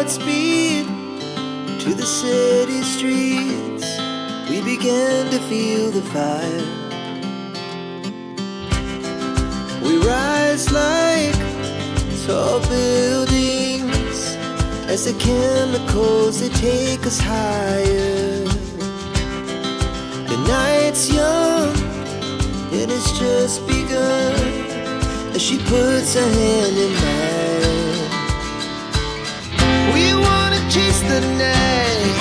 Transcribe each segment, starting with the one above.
hearts beat to the city streets. We began to feel the fire. We rise like tall buildings as the chemicals, they take us higher. The night's young and it's just begun as she puts her hand in mine. We wanna chase the night,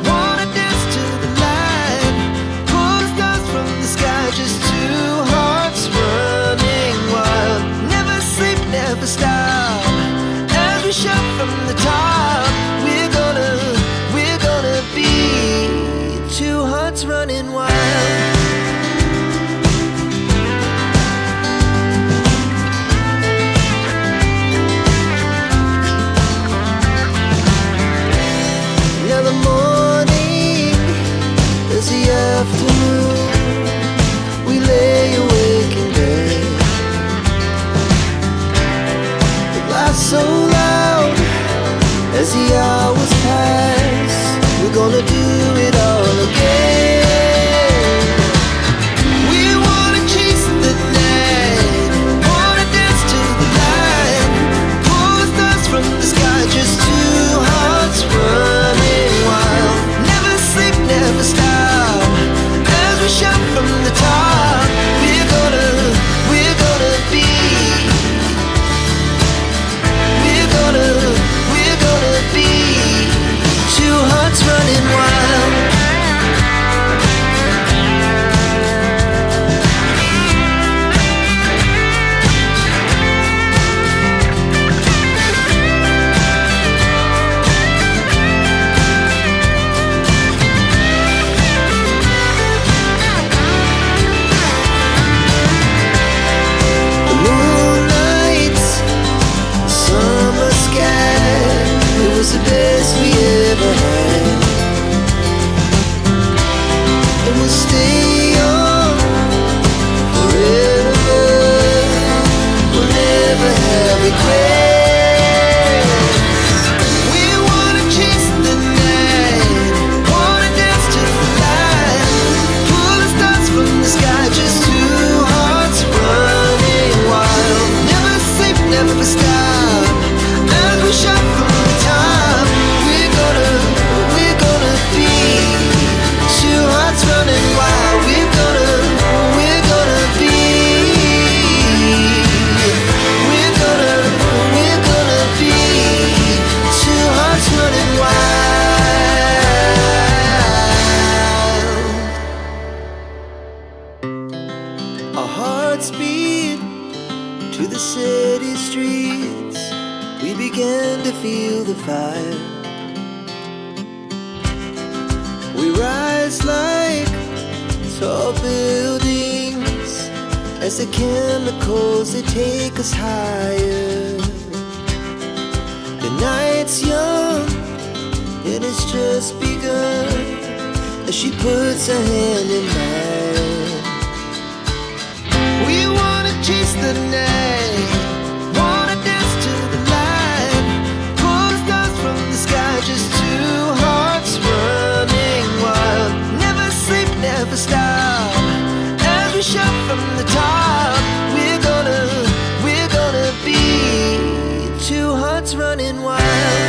wanna dance to the light, pull the stars from the sky, just two hearts running wild. Never sleep, never stop, as we shout from the top. We're gonna be two hearts running wild. Afternoon, we lay awake in bed. The laughs so loud as the hours pass. We're gonna do it all again. We wanna chase the night, wanna dance to the light, pull the stars from the sky, just two hearts running wild. Never sleep, never stop, we shout from the top. We're gonna be. We're gonna be two hearts running wild. The best we ever had, and we'll stay young forever. We'll never have regrets. We wanna chase the night, wanna dance to the light, pull the stars from the sky, just two hearts running wild. Never sleep, never stop, as we shout from the top. We're gonna be two hearts running wild. We're gonna be. We're gonna be two hearts running wild. Our hearts beat to the city streets. We began to feel the fire. We rise like tall buildings as the chemicals, they take us higher. The night's young and it's just begun as she puts her hand in mine. We wanna chase the night, wanna dance to the light, pull the stars from the sky, just two hearts running wild. Never sleep, never stop, as we shout from the top. We're gonna be two hearts running wild.